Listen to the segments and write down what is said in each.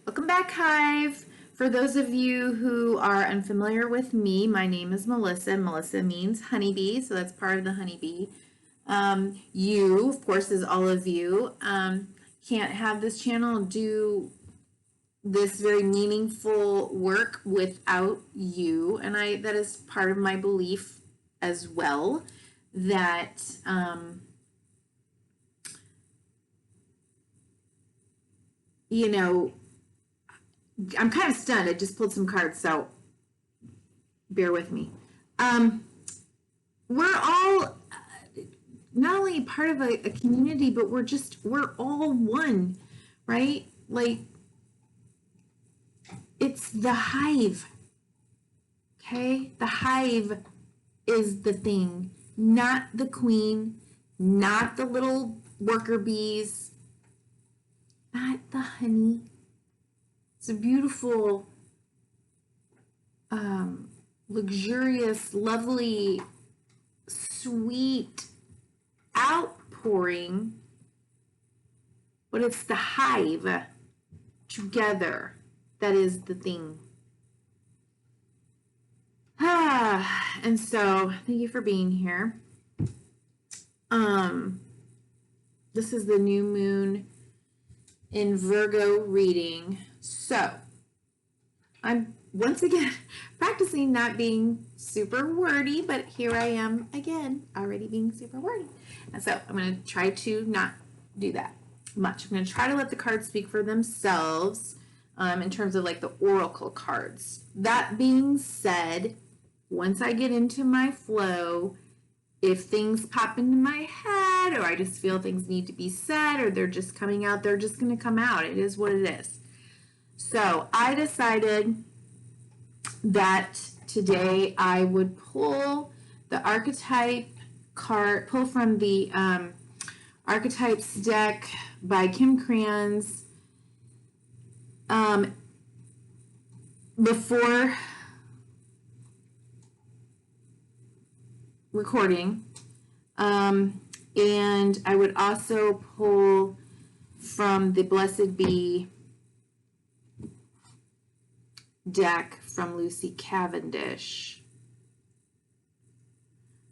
Welcome back, Hive. For those of you who are unfamiliar with me, my name is Melissa. Melissa means honeybee, so that's part of the honeybee. You, of course, is all of you. Can't have this channel do this very meaningful work without you, and that is part of my belief as well, that you know, I'm kind of stunned. I just pulled some cards, so bear with me. We're all not only part of a community, but we're all one, right? Like, it's the hive, okay? The hive is the thing, not the queen, not the little worker bees, not the honey. It's a beautiful, luxurious, lovely, sweet outpouring, but it's the hive together that is the thing. And so thank you for being here. This is the new moon in Virgo reading. So I'm once again practicing not being super wordy, but here I am again, already being super wordy. And so I'm going to try to not do that much. I'm going to try to let the cards speak for themselves in terms of like the oracle cards. That being said, once I get into my flow, if things pop into my head or I just feel things need to be said or they're just coming out, they're just going to come out. It is what it is. So I decided that today I would pull the archetype card, pull from the Archetypes deck by Kim Kranz. Before recording, and I would also pull from the Blessed Bee deck from Lucy Cavendish,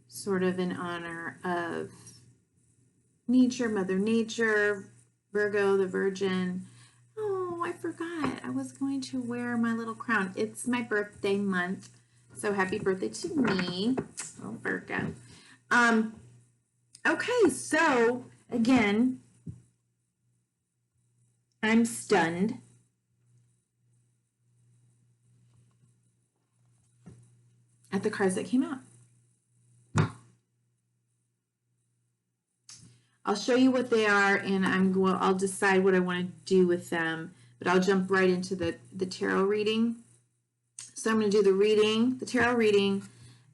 sort of in honor of nature, Mother Nature, Virgo, the Virgin. Oh, I forgot. I was going to wear my little crown. It's my birthday month. So happy birthday to me. Oh, Virgo. Okay, so again, I'm stunned. At the cards that came out. I'll show you what they are, and I'll decide what I want to do with them, but I'll jump right into the tarot reading. So I'm going to do the tarot reading,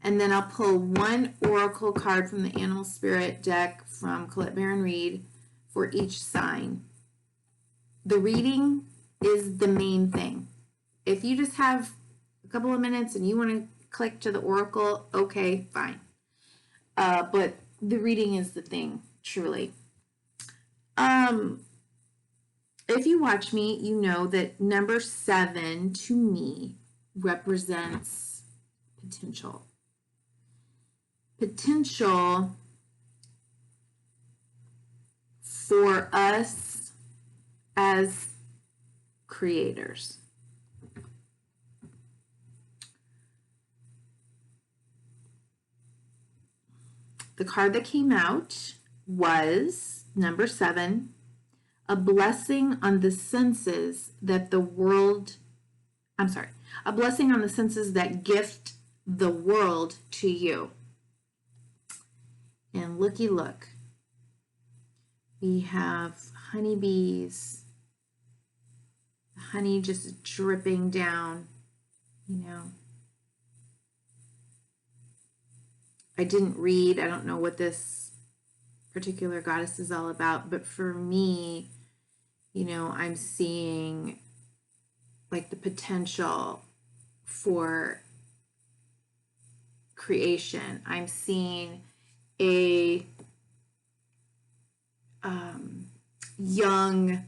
and then I'll pull one oracle card from the Animal Spirit deck from Colette Baron Reed for each sign. The reading is the main thing. If you just have a couple of minutes and you want to click to the oracle, okay, fine. But the reading is the thing, truly. If you watch me, you know that number 7 to me represents potential. Potential for us as creators. The card that came out was number 7, a blessing on the senses that a blessing on the senses that gift the world to you. And looky look. We have honeybees, honey just dripping down, you know. I didn't read, I don't know what this particular goddess is all about, but for me, you know, I'm seeing like the potential for creation. I'm seeing a young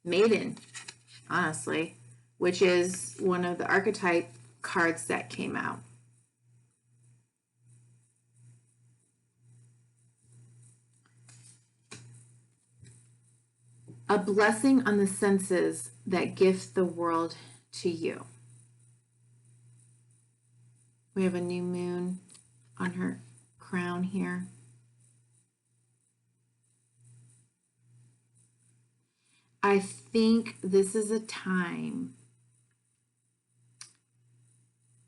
maiden honestly, which is one of the archetype cards that came out. A blessing on the senses that gift the world to you. We have a new moon on her crown here. I think this is a time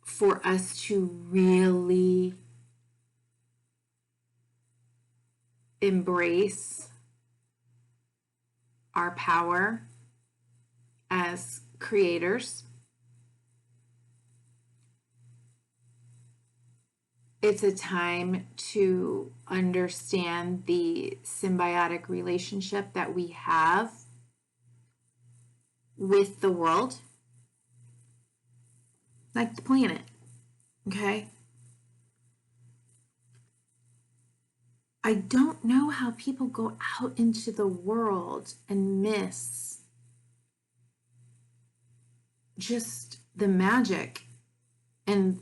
for us to really embrace our power as creators. It's a time to understand the symbiotic relationship that we have with the world, like the planet, okay? I don't know how people go out into the world and miss just the magic and,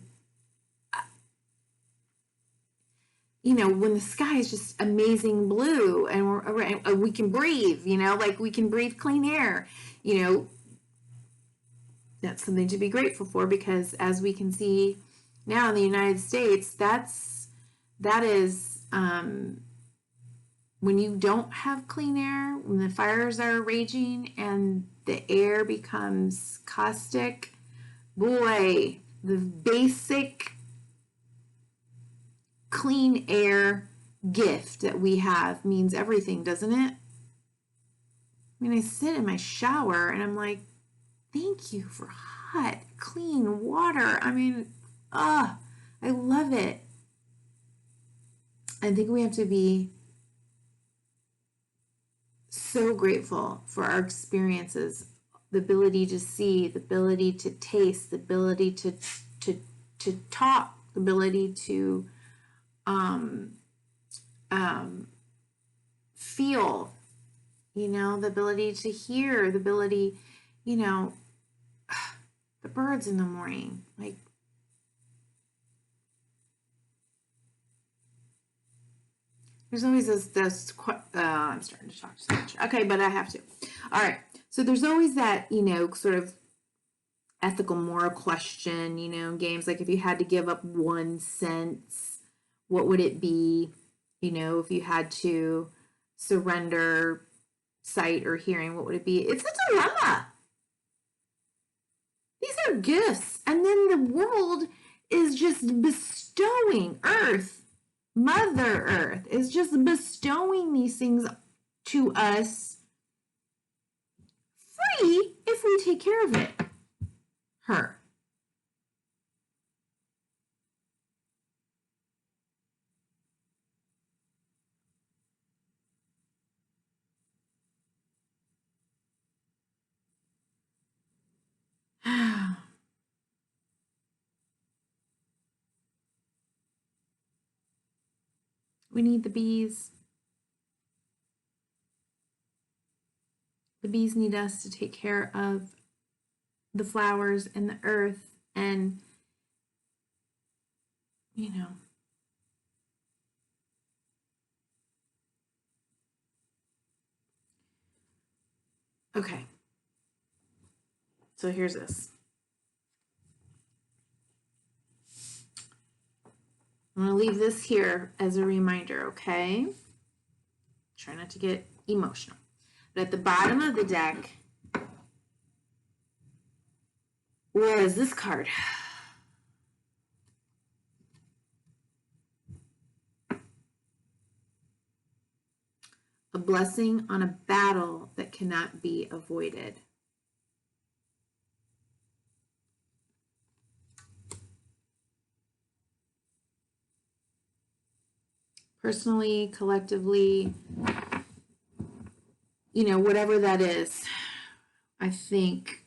you know, when the sky is just amazing blue and we can breathe, you know, like we can breathe clean air, you know, that's something to be grateful for, because as we can see now in the United States, that is when you don't have clean air, when the fires are raging and the air becomes caustic, boy, the basic clean air gift that we have means everything, doesn't it? I mean, I sit in my shower and I'm like, thank you for hot, clean water. I mean, I love it. I think we have to be so grateful for our experiences, the ability to see, the ability to taste, the ability to talk, the ability to feel, you know, the ability to hear, the ability, you know, the birds in the morning, like, there's always this I'm starting to talk so much. Okay, but I have to. All right. So there's always that, you know, sort of ethical moral question, you know, games like if you had to give up one sense, what would it be? You know, if you had to surrender sight or hearing, what would it be? It's a dilemma. These are gifts. And then the world is just bestowing Earth. Mother Earth is just bestowing these things to us free if we take care of it. Her. We need the bees. The bees need us to take care of the flowers and the earth and, you know, okay. So here's this. I'm going to leave this here as a reminder, okay? Try not to get emotional. But at the bottom of the deck, what is this card? A blessing on a battle that cannot be avoided. Personally, collectively, you know, whatever that is, I think,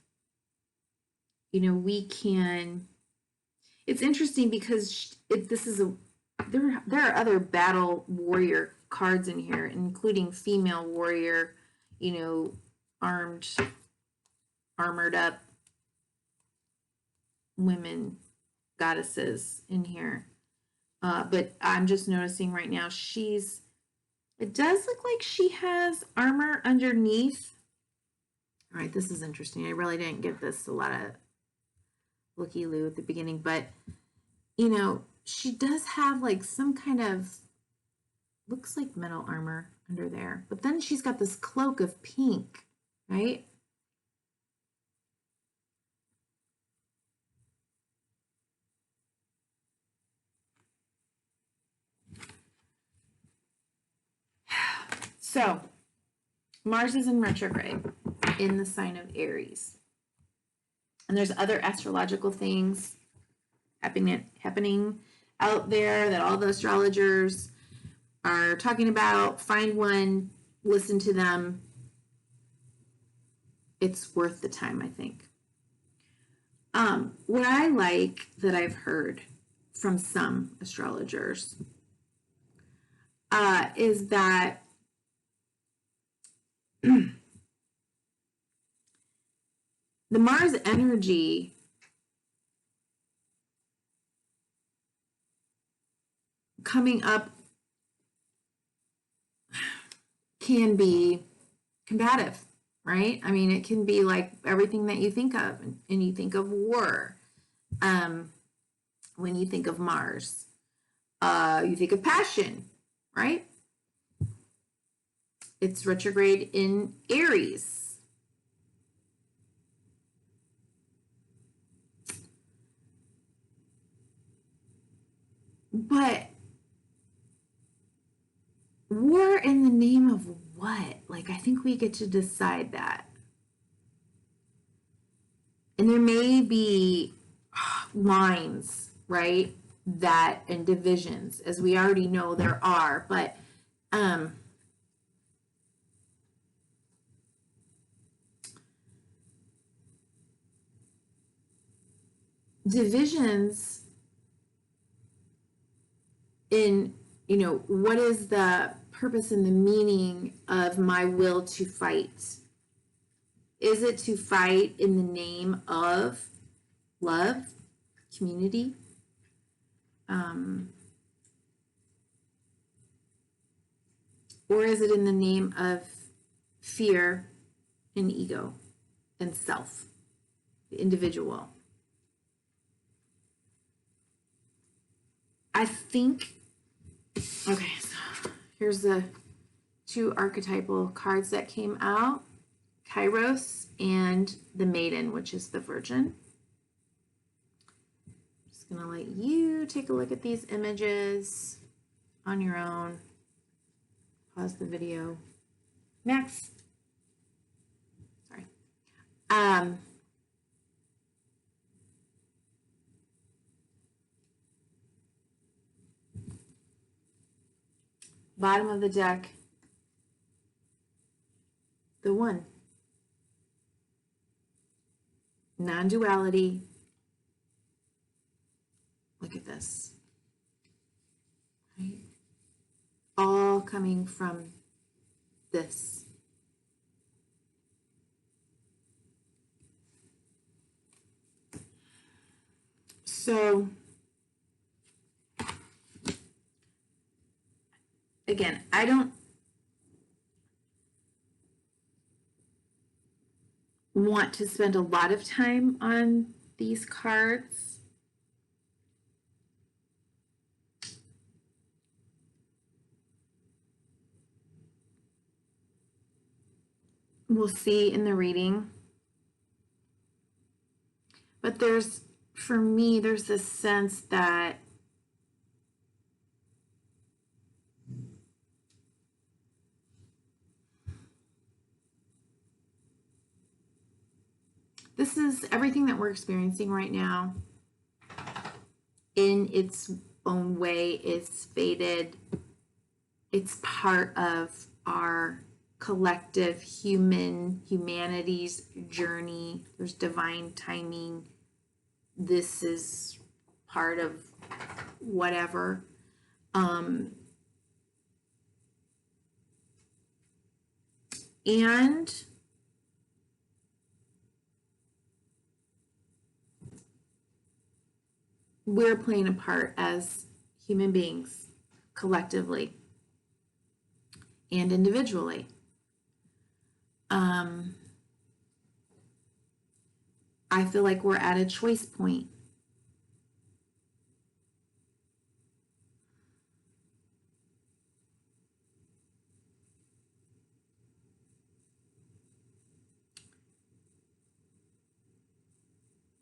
you know, we can, it's interesting because this is there are other battle warrior cards in here, including female warrior, you know, armed armored up women, goddesses in here. But I'm just noticing right now it does look like she has armor underneath. All right, this is interesting. I really didn't give this a lot of looky-loo at the beginning, but you know, she does have like some kind of, looks like metal armor under there, but then she's got this cloak of pink, right? So Mars is in retrograde in the sign of Aries. And there's other astrological things happening out there that all the astrologers are talking about. Find one, listen to them. It's worth the time, I think. What I like that I've heard from some astrologers is that the Mars energy coming up can be combative, right? I mean, it can be like everything that you think of, and you think of war. When you think of Mars, you think of passion, right? It's retrograde in Aries. But war in the name of what? Like, I think we get to decide that. And there may be lines, right? That and divisions, as we already know there are, but divisions in, you know, what is the purpose and the meaning of my will to fight? Is it to fight in the name of love, community? Or is it in the name of fear and ego and self, the individual? I think, okay, so here's the two archetypal cards that came out, Kairos and the Maiden, which is the Virgin. I'm just gonna let you take a look at these images on your own. Pause the video. Next. Sorry. Bottom of the deck, the One. Non-duality. Look at this. Right? All coming from this. So, again, I don't want to spend a lot of time on these cards. We'll see in the reading. But for me, there's this sense that this is everything that we're experiencing right now in its own way is fated. It's part of our collective humanity's journey. There's divine timing. This is part of whatever. And we're playing a part as human beings, collectively and individually. I feel like we're at a choice point.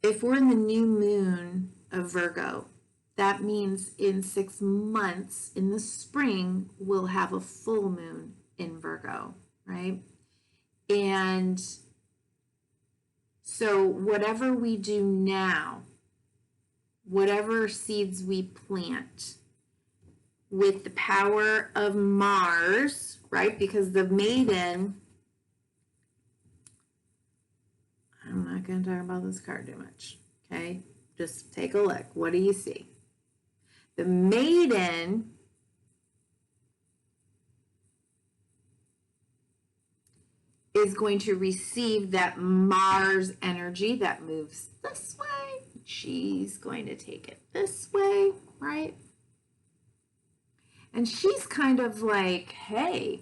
If we're in the new moon of Virgo, that means in 6 months in the spring, we'll have a full moon in Virgo, right? And so whatever we do now, whatever seeds we plant with the power of Mars, right? Because the Maiden, I'm not going to talk about this card too much, okay? Just take a look. What do you see? The Maiden is going to receive that Mars energy that moves this way. She's going to take it this way, right? And she's kind of like, hey,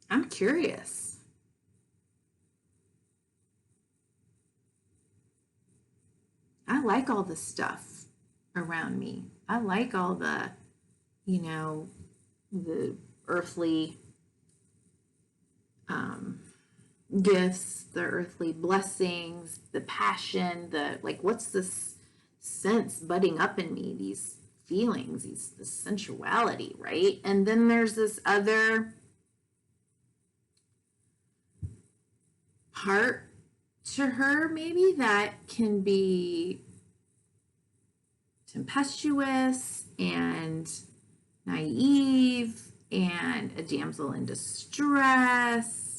I'm curious. I like all the stuff around me. I like all the, the earthly gifts, the earthly blessings, the passion, what's this sense budding up in me, these feelings, this sensuality, right? And then there's this other part to her maybe that can be tempestuous and naive and a damsel in distress.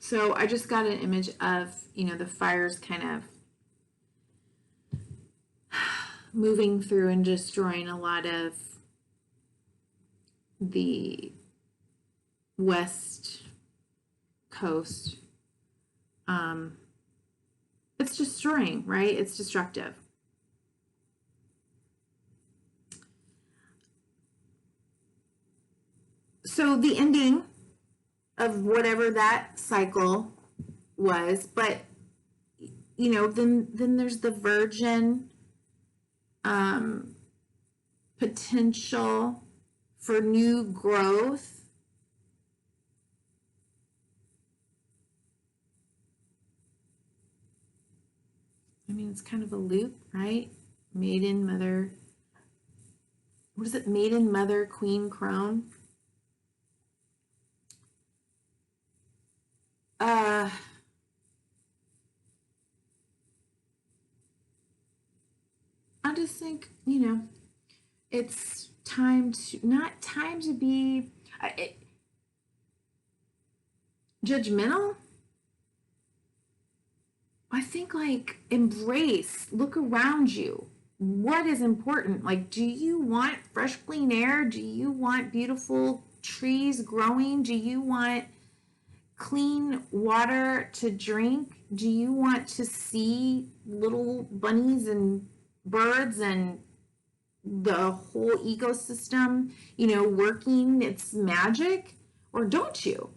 So I just got an image of, the fires kind of moving through and destroying a lot of the West Coast. It's destroying, right? It's destructive. So the ending of whatever that cycle was, but then there's the Virgin potential for new growth. I mean, it's kind of a loop, right? Maiden, mother. What is it? Maiden, mother, queen, crone. I just think, it's not time to be judgmental. I think embrace, look around you. What is important? Do you want fresh, clean air? Do you want beautiful trees growing? Do you want clean water to drink? Do you want to see little bunnies and birds and the whole ecosystem, working its magic? Or don't you?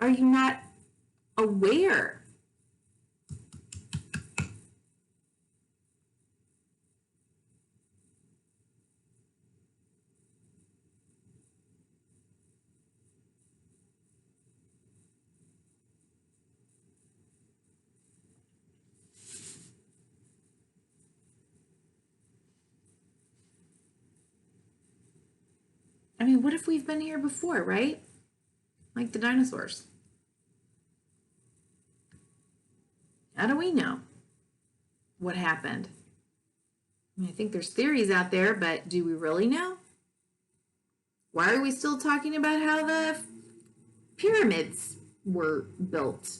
Are you not aware? I mean, what if we've been here before, right? Like the dinosaurs. How do we know what happened? I mean, I think there's theories out there, but do we really know? Why are we still talking about how the pyramids were built?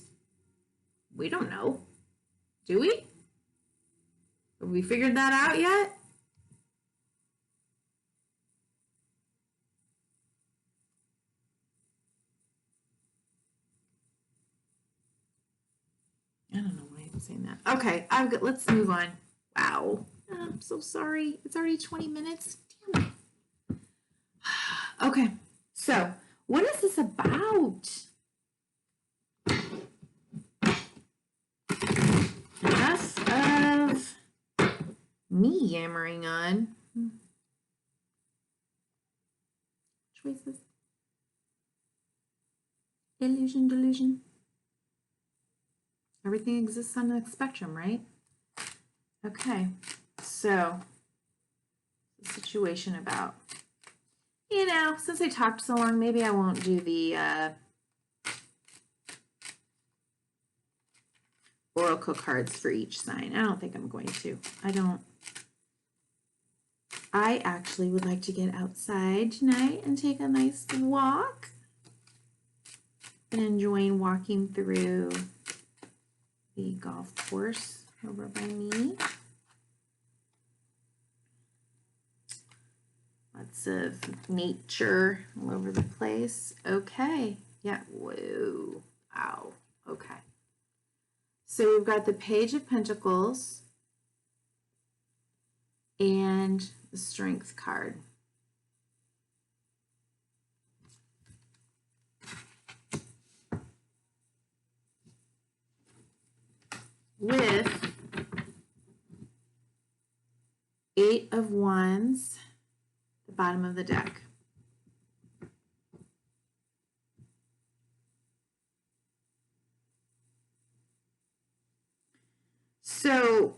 We don't know. Do we? Have we figured that out yet? I don't know why I'm saying that. Okay, let's move on. Wow. I'm so sorry. It's already 20 minutes. Damn it. Okay, so what is this about? Enough of me yammering on. Choices. Illusion, delusion. Everything exists on the spectrum, right? Okay, so the situation about, you know, since I talked so long, maybe I won't do the oracle cards for each sign. I don't think I'm going to. I actually would like to get outside tonight and take a nice walk. Been enjoying walking through the golf course over by me. Lots of nature all over the place. Okay. Yeah. Whoa. Ow. Okay. So we've got the Page of Pentacles and the Strength card. With 8 of Wands, the bottom of the deck. So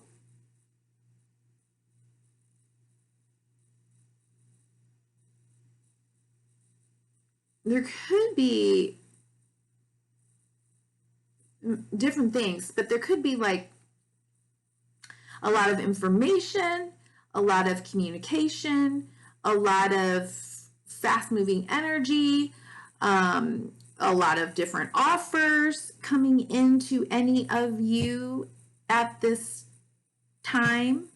there could be different things, but there could be like a lot of information, a lot of communication, a lot of fast-moving energy, a lot of different offers coming into any of you at this time.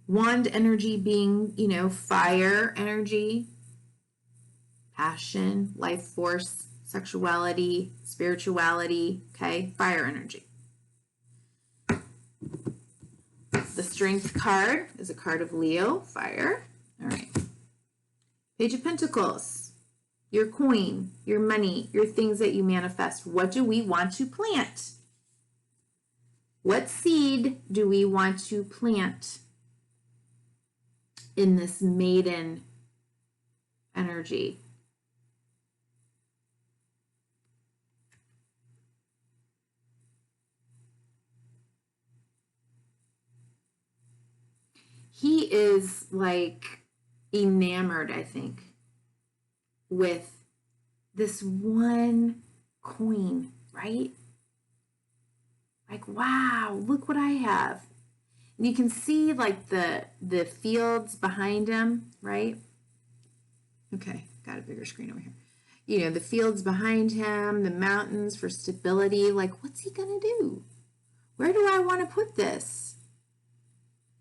Wand energy being, you know, fire energy, passion, life force, sexuality, spirituality, okay? Fire energy. The Strength card is a card of Leo, fire. All right. Page of Pentacles, your coin, your money, your things that you manifest. What do we want to plant? What seed do we want to plant in this Maiden energy? He is like enamored, I think, with this one coin, right? Like, wow, look what I have. And you can see like the fields behind him, right? Okay, got a bigger screen over here. You know, the fields behind him, the mountains for stability. Like, what's he gonna do? Where do I want to put this?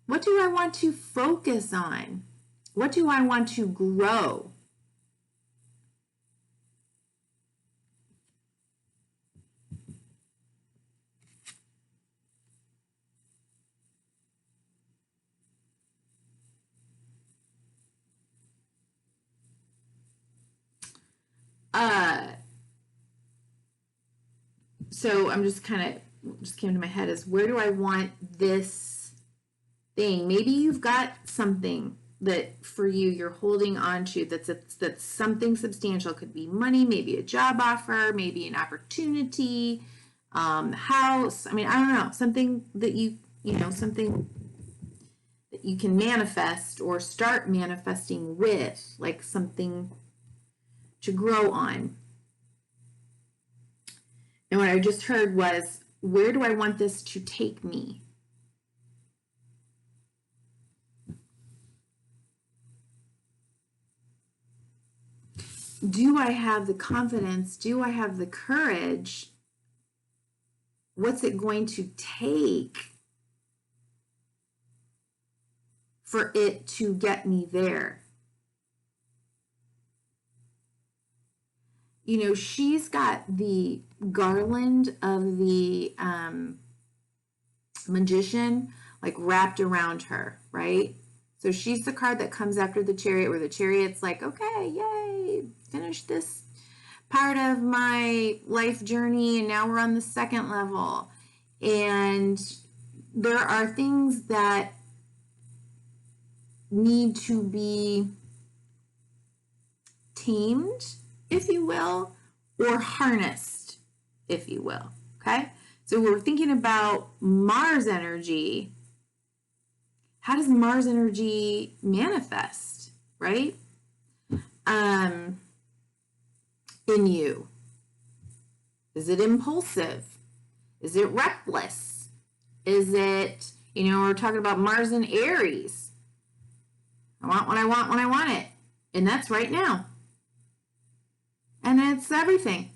What do I want to focus on? What do I want to grow? So I'm just came to my head is, where do I want this thing? Maybe you've got something that for you're holding on to that's something substantial. Could be money, maybe a job offer, maybe an opportunity, house. I mean, I don't know, something that something that you can manifest or start manifesting with, like something to grow on. And what I just heard was, where do I want this to take me? Do I have the confidence? Do I have the courage? What's it going to take for it to get me there? You know, she's got the garland of the magician like wrapped around her, right? So she's the card that comes after the chariot, where the chariot's like, okay, yay, finish this part of my life journey, and now we're on the second level. And there are things that need to be tamed, if you will, or harnessed, if you will, okay? So we're thinking about Mars energy. How does Mars energy manifest, right? In you. Is it impulsive? Is it reckless? Is it, you know, we're talking about Mars and Aries. I want what I want when I want it. And that's right now. And it's everything.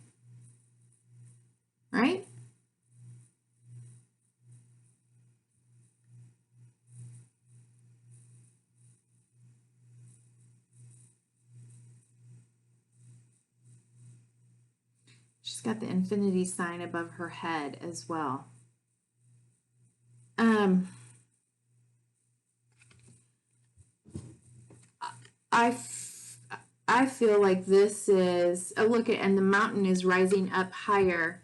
Right? She's got the infinity sign above her head as well. I feel like this is, oh, look at, and the mountain is rising up higher.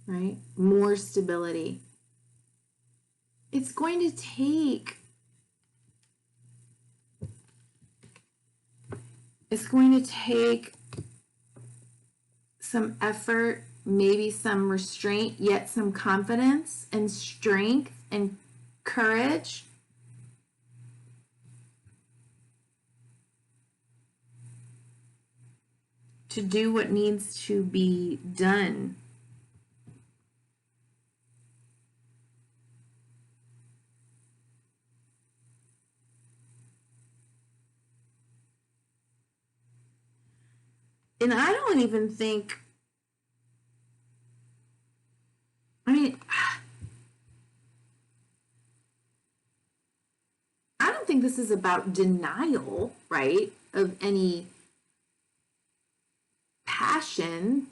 Right? More stability. It's going to take some effort, maybe some restraint, yet some confidence and strength and courage. To do what needs to be done. And I don't even think, I don't think this is about denial, right, of any passion,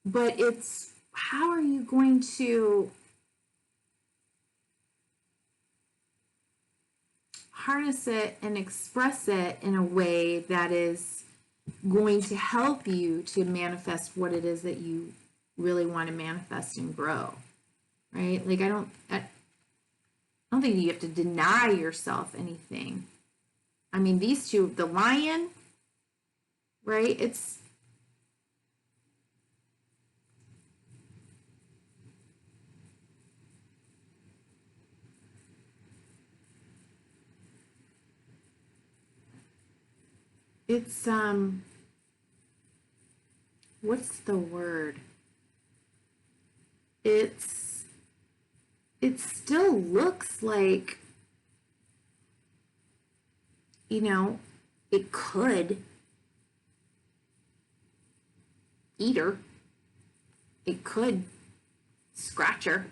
but it's how are you going to harness it and express it in a way that is going to help you to manifest what it is that you really want to manifest and grow, right? Like I don't think you have to deny yourself anything. I mean, these two, the lion, right? It's what's the word? It still looks like, you know, it could eat her. It could scratch her.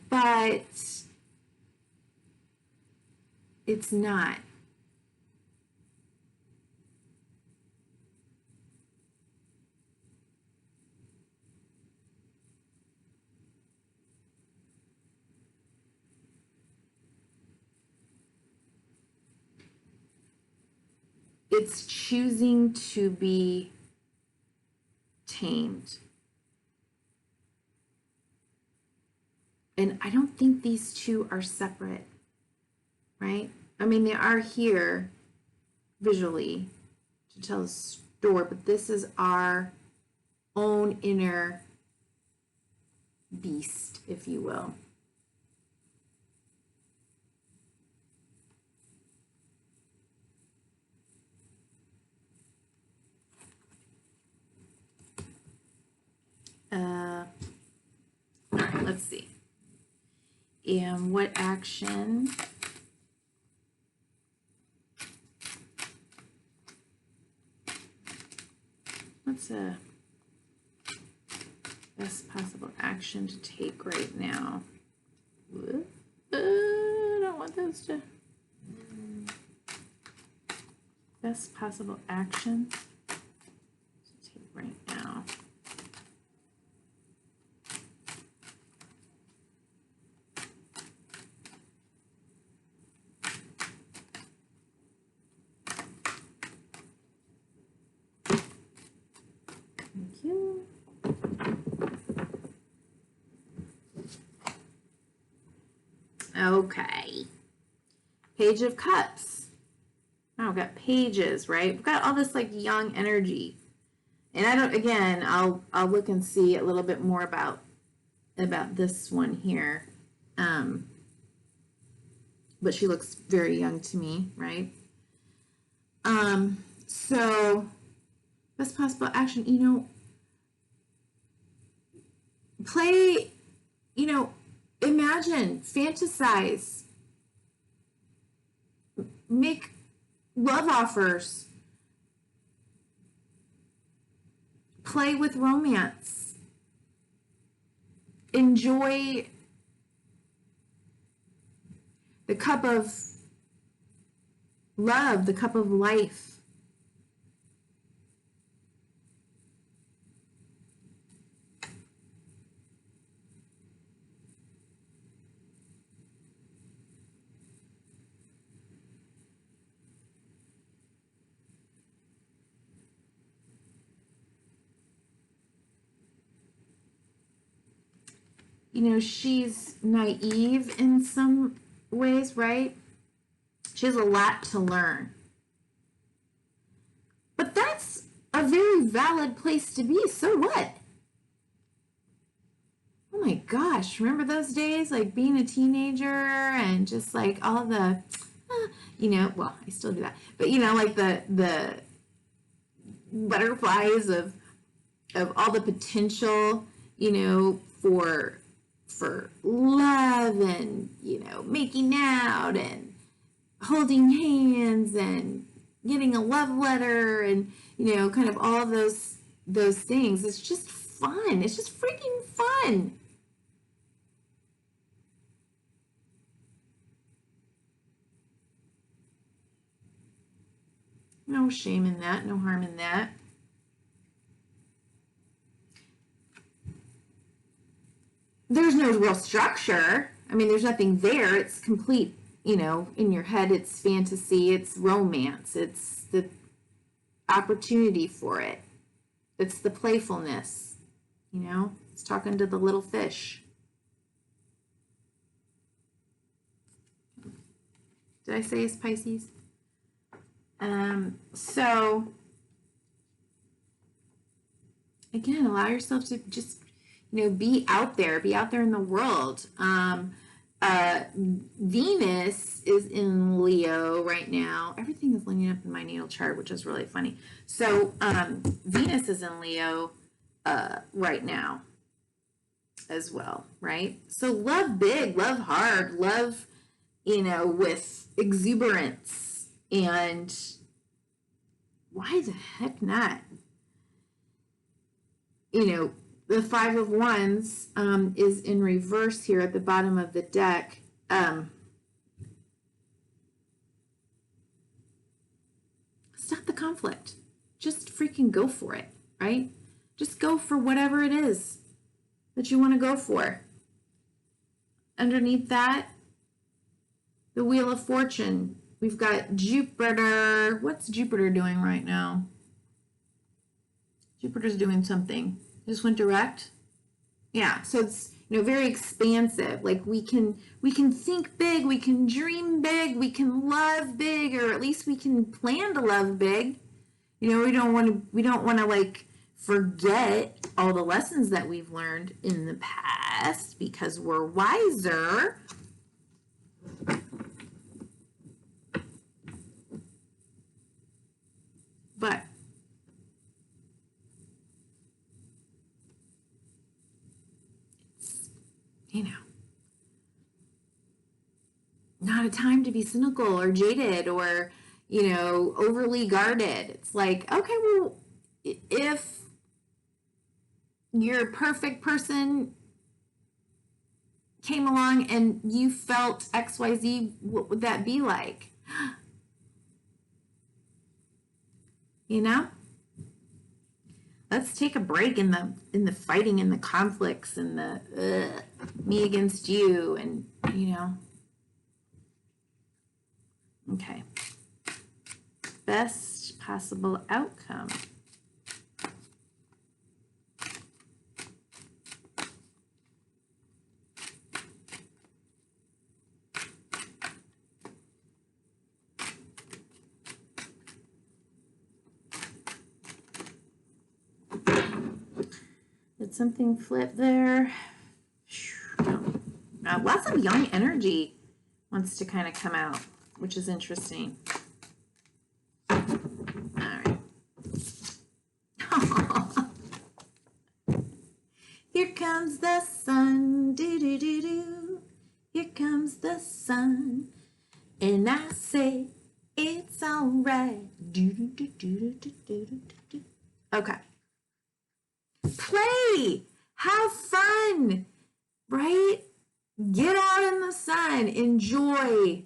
But it's not. It's choosing to be tamed. And I don't think these two are separate, right? I mean, they are here visually to tell a story, but this is our own inner beast, if you will. All right, let's see. And what action? What's a best possible action to take right now? I don't want those to. Best possible action to take right now. Thank you. Okay. Page of Cups. Now we've got pages, right? We've got all this like young energy. And I don't, again, I'll look and see a little bit more about this one here. But she looks very young to me, right? So best possible action, you know, play, you know, imagine, fantasize, make love offers, play with romance, enjoy the cup of love, the cup of life. You know, she's naive in some ways, right? She has a lot to learn. But that's a very valid place to be. So what? Oh my gosh, remember those days? Like being a teenager and just like all the, you know, well, I still do that. But you know, like the butterflies of all the potential, you know, for love and, you know, making out and holding hands and getting a love letter and, you know, kind of all of those things. It's just fun. It's just freaking fun. No shame in that, no harm in that. There's no real structure. I mean, there's nothing there. It's complete, you know, in your head, it's fantasy, it's romance, it's the opportunity for it. It's the playfulness, you know, it's talking to the little fish. Did I say it's Pisces? So again, allow yourself to just, you know, be out there in the world. Venus is in Leo right now. Everything is lining up in my natal chart, which is really funny. So Venus is in Leo right now as well, right? So love big, love hard, love, you know, with exuberance, and why the heck not? You know, the Five of Wands is in reverse here at the bottom of the deck. Stop the conflict. Just freaking go for it, right? Just go for whatever it is that you want to go for. Underneath that, the Wheel of Fortune. We've got Jupiter. What's Jupiter doing right now? Jupiter's doing something. Just went direct. Yeah, so it's, you know, very expansive. Like we can think big, we can dream big, we can love big, or at least we can plan to love big. You know, we don't want to like forget all the lessons that we've learned in the past because we're wiser. But it's, you know, not a time to be cynical or jaded or, you know, overly guarded. It's like, okay, well, if your perfect person came along and you felt XYZ, what would that be like? You know? Let's take a break in the fighting and the conflicts and the me against you and, you know. Okay. Best possible outcome. Did something flip there? Lots of young energy wants to kind of come out, which is interesting. All right. Here comes the sun, do-do-do-do. Here comes the sun, and I say it's all right. Do-do-do-do-do-do-do-do. Okay. Play, have fun, right? Get out in the sun, enjoy.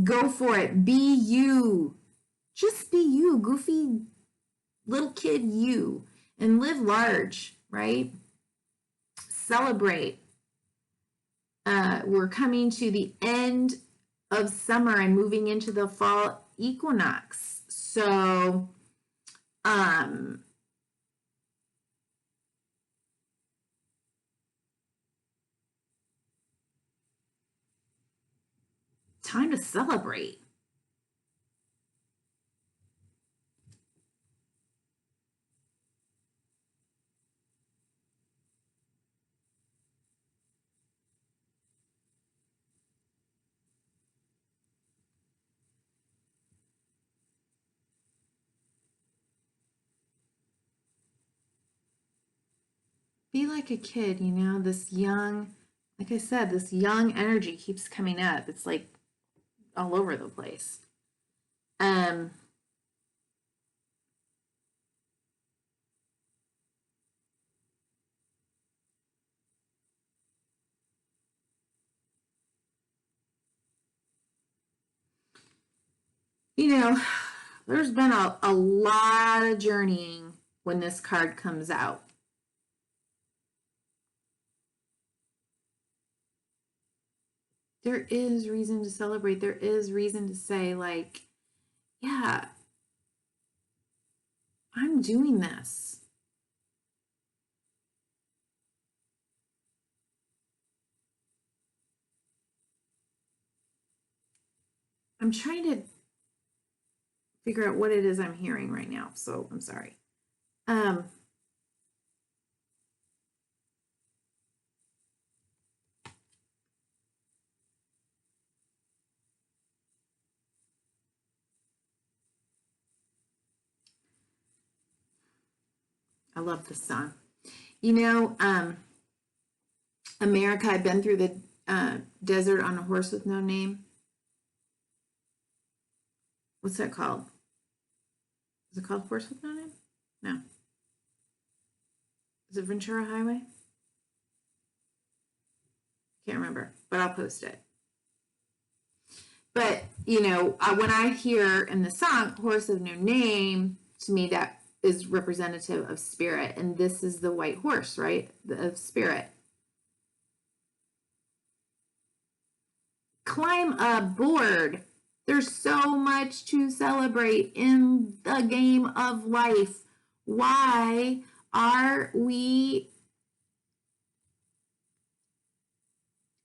Go for it, be you. Just be you, goofy little kid you, and live large, right? Celebrate. We're coming to the end of summer and moving into the fall equinox. So, time to celebrate. Be like a kid, you know, this young, like I said, this young energy keeps coming up. It's like all over the place. You know, there's been a lot of journeying when this card comes out. There is reason to celebrate. There is reason to say, like, yeah, I'm doing this. I'm trying to figure out what it is I'm hearing right now, so I'm sorry. I love this song. You know, America, I've been through the desert on a horse with no name. What's that called? Is it called Horse with No Name? No. Is it Ventura Highway? Can't remember, but I'll post it. But, you know, when I hear in the song Horse of No Name, to me that is representative of spirit. And this is the white horse, right? Of spirit. Climb aboard. There's so much to celebrate in the game of life. Why are we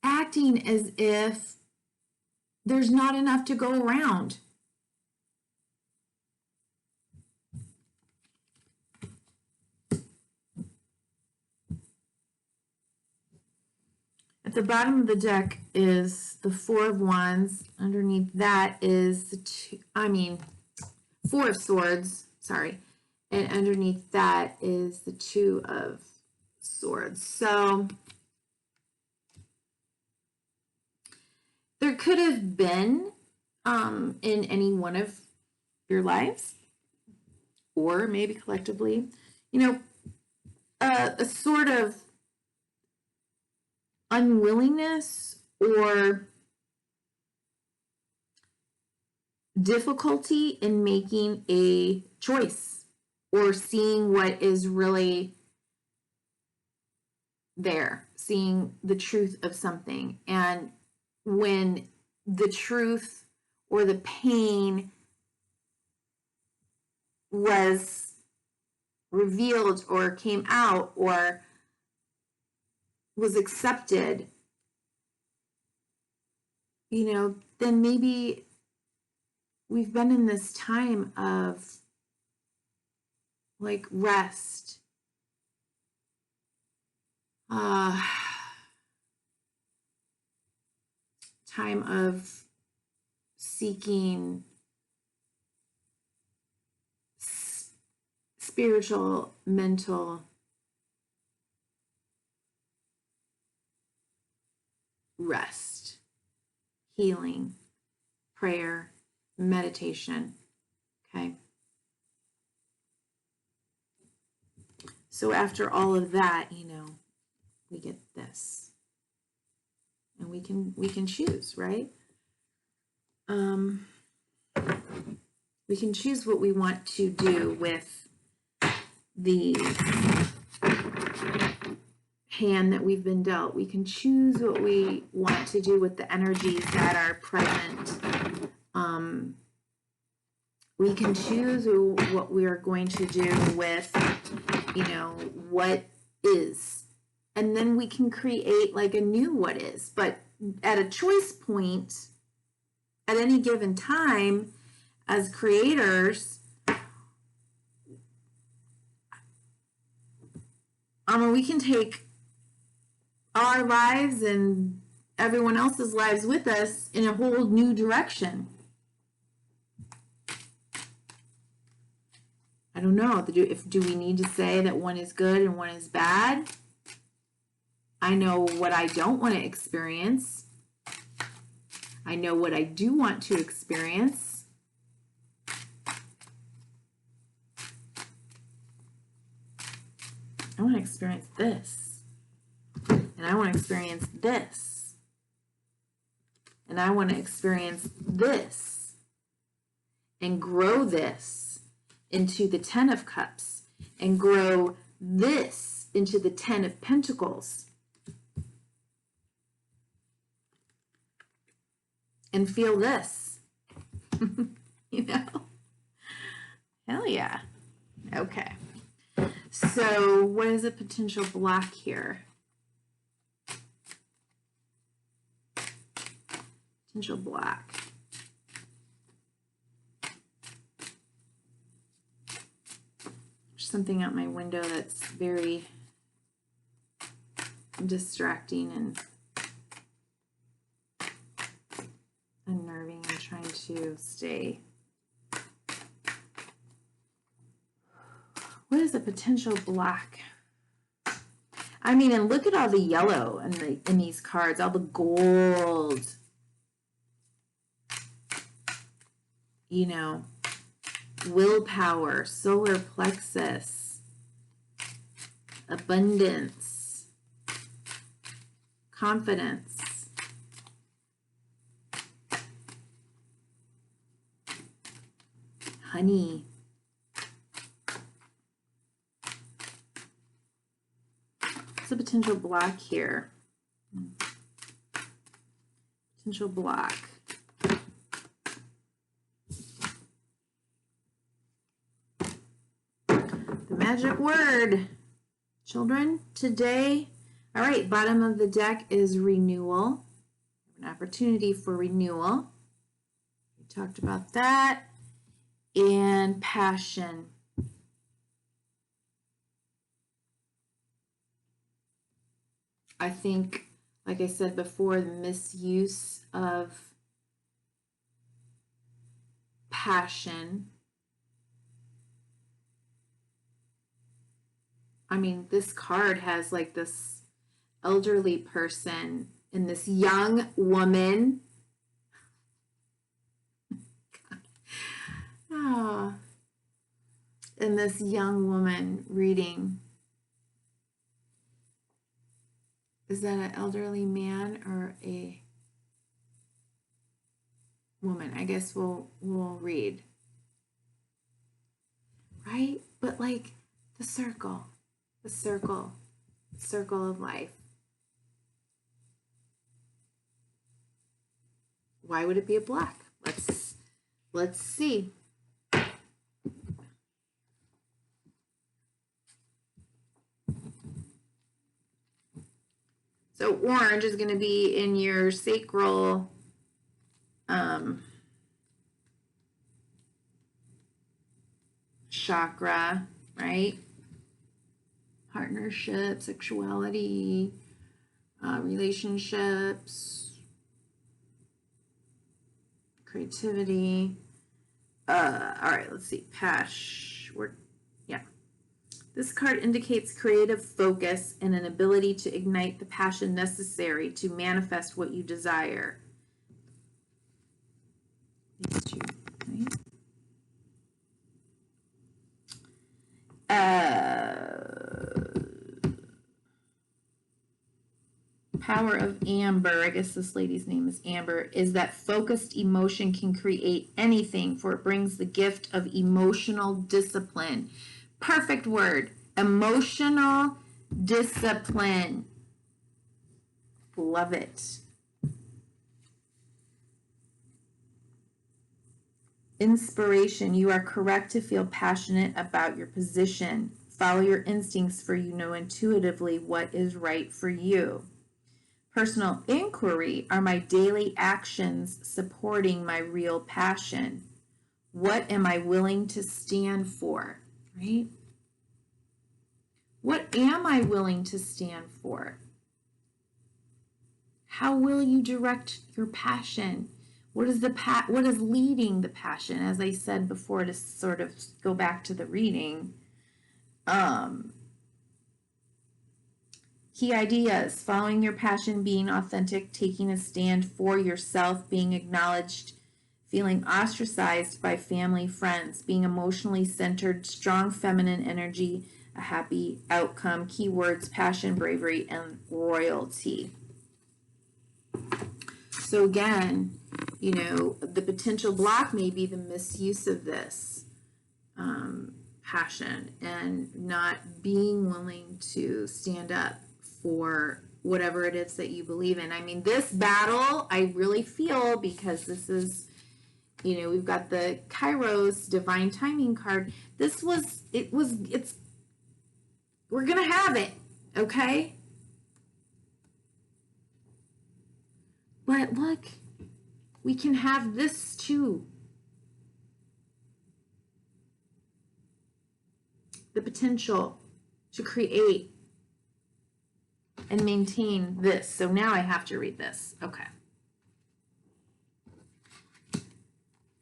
acting as if there's not enough to go around? at the bottom of the deck is the Four of Wands. Underneath that is the Four of Swords, sorry. And underneath that is the Two of Swords. So there could have been in any one of your lives, or maybe collectively, you know, a sort of unwillingness or difficulty in making a choice or seeing what is really there, seeing the truth of something. And when the truth or the pain was revealed or came out or was accepted, you know, then maybe we've been in this time of like rest, time of seeking spiritual, mental rest, healing, prayer, meditation. Okay. So after all of that, you know, we get this. And we can choose, right? We can choose what we want to do with the hand that we've been dealt. We can choose what we want to do with the energies that are present. We can choose what we are going to do with, you know, what is. And then we can create like a new what is. But at a choice point, at any given time, as creators, we can take our lives and everyone else's lives with us in a whole new direction. I don't know. Do we need to say that one is good and one is bad? I know what I don't want to experience. I know what I do want to experience. I want to experience this. And I want to experience this. And I want to experience this. And grow this into the Ten of Cups. And grow this into the Ten of Pentacles. And feel this. You know? Hell yeah. Okay. So what is a potential block here? Potential block. There's something out my window that's very distracting and unnerving. I'm trying to stay. What is a potential block? I mean, and look at all the yellow in these cards, all the gold. You know, willpower, solar plexus, abundance, confidence. Honey. What's a potential block here? Potential block. The magic word. Children, today, all right, bottom of the deck is renewal. An opportunity for renewal. We talked about that. And passion. I think like I said before, the misuse of passion. I mean, this card has like this elderly person and this young woman. Oh, and this young woman reading. Is that an elderly man or a woman? I guess we'll read. Right? But like the circle of life. Why would it be a black? Let's see. So orange is going to be in your sacral chakra, right? Partnership, sexuality, relationships, creativity. All right, let's see. Yeah. This card indicates creative focus and an ability to ignite the passion necessary to manifest what you desire. These two, right? Power of Amber, I guess this lady's name is Amber, is that focused emotion can create anything, for it brings the gift of emotional discipline. Perfect word. Emotional discipline. Love it. Inspiration. You are correct to feel passionate about your position. Follow your instincts, for you know intuitively what is right for you. Personal inquiry. Are my daily actions supporting my real passion? What am I willing to stand for? Right? What am I willing to stand for? How will you direct your passion? What is leading the passion? As I said before, to sort of go back to the reading, key ideas: following your passion, being authentic, taking a stand for yourself, being acknowledged, feeling ostracized by family, friends, being emotionally centered, strong feminine energy, a happy outcome. Keywords: passion, bravery, and royalty. So again, you know, the potential block may be the misuse of this passion and not being willing to stand up for whatever it is that you believe in. I mean, this battle, I really feel, because this is, you know, we've got the Kairos divine timing card. We're going to have it, okay? But look, we can have this too. The potential to create and maintain this. So now I have to read this. Okay.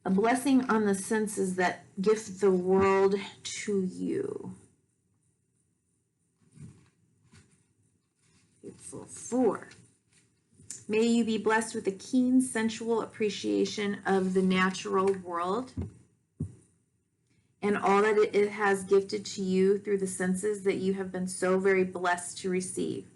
A blessing on the senses that gift the world to you. Faithful 4. May you be blessed with a keen sensual appreciation of the natural world and all that it has gifted to you through the senses that you have been so very blessed to receive.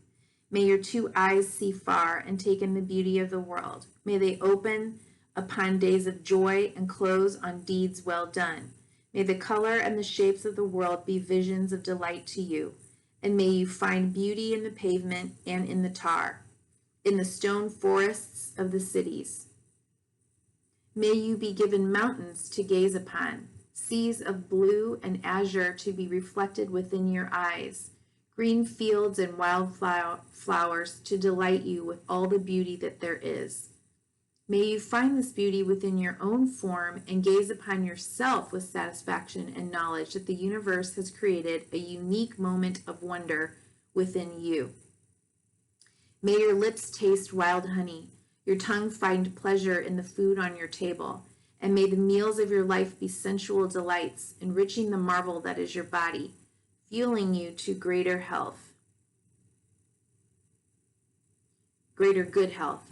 May your 2 eyes see far and take in the beauty of the world. May they open upon days of joy and close on deeds well done. May the color and the shapes of the world be visions of delight to you, and may you find beauty in the pavement and in the tar, in the stone forests of the cities. May you be given mountains to gaze upon, seas of blue and azure to be reflected within your eyes, green fields and wild flowers to delight you with all the beauty that there is. May you find this beauty within your own form and gaze upon yourself with satisfaction and knowledge that the universe has created a unique moment of wonder within you. May your lips taste wild honey, your tongue find pleasure in the food on your table, and may the meals of your life be sensual delights, enriching the marvel that is your body, fueling you to greater good health,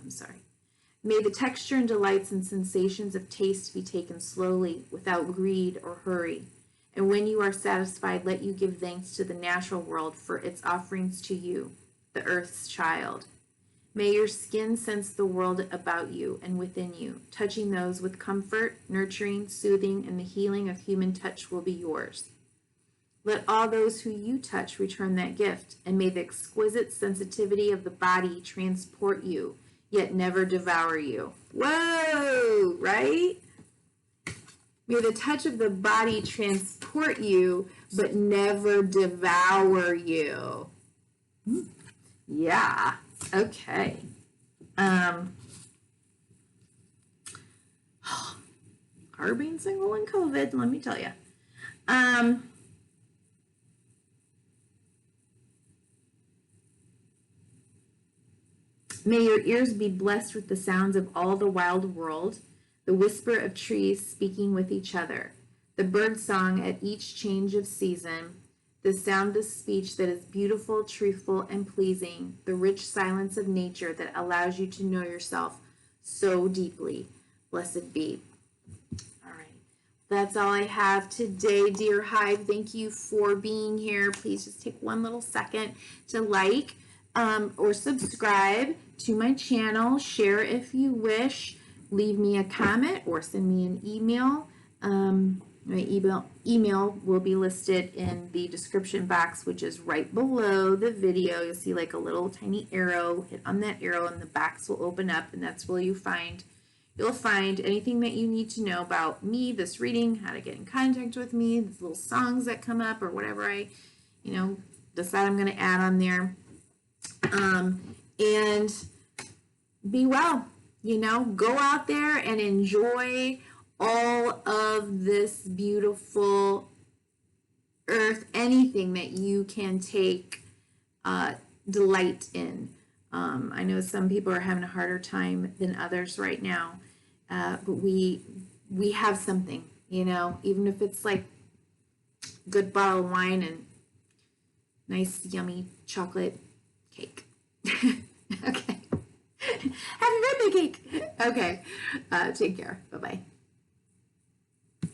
May the texture and delights and sensations of taste be taken slowly, without greed or hurry. And when you are satisfied, let you give thanks to the natural world for its offerings to you, the earth's child. May your skin sense the world about you and within you, touching those with comfort, nurturing, soothing, and the healing of human touch will be yours. Let all those who you touch return that gift, and may the exquisite sensitivity of the body transport you, yet never devour you. Whoa, right? May the touch of the body transport you, but never devour you. Yeah, okay. Hard being single in COVID, let me tell you. May your ears be blessed with the sounds of all the wild world, the whisper of trees speaking with each other, the bird song at each change of season, the sound of speech that is beautiful, truthful, and pleasing, the rich silence of nature that allows you to know yourself so deeply. Blessed be. All right. That's all I have today, dear Hive. Thank you for being here. Please just take one little second to like or subscribe to my channel. Share if you wish. Leave me a comment or send me an email. My email will be listed in the description box, which is right below the video. You'll see like a little tiny arrow. Hit on that arrow and the box will open up, and that's where you'll find anything that you need to know about me, this reading, how to get in contact with me, these little songs that come up or whatever I, decide I'm going to add on there. And be well, go out there and enjoy all of this beautiful earth, anything that you can take delight in. I know some people are having a harder time than others right now, but we have something, even if it's like good bottle of wine and nice yummy chocolate cake. Okay. Happy birthday cake. Okay. Take care. Bye-bye.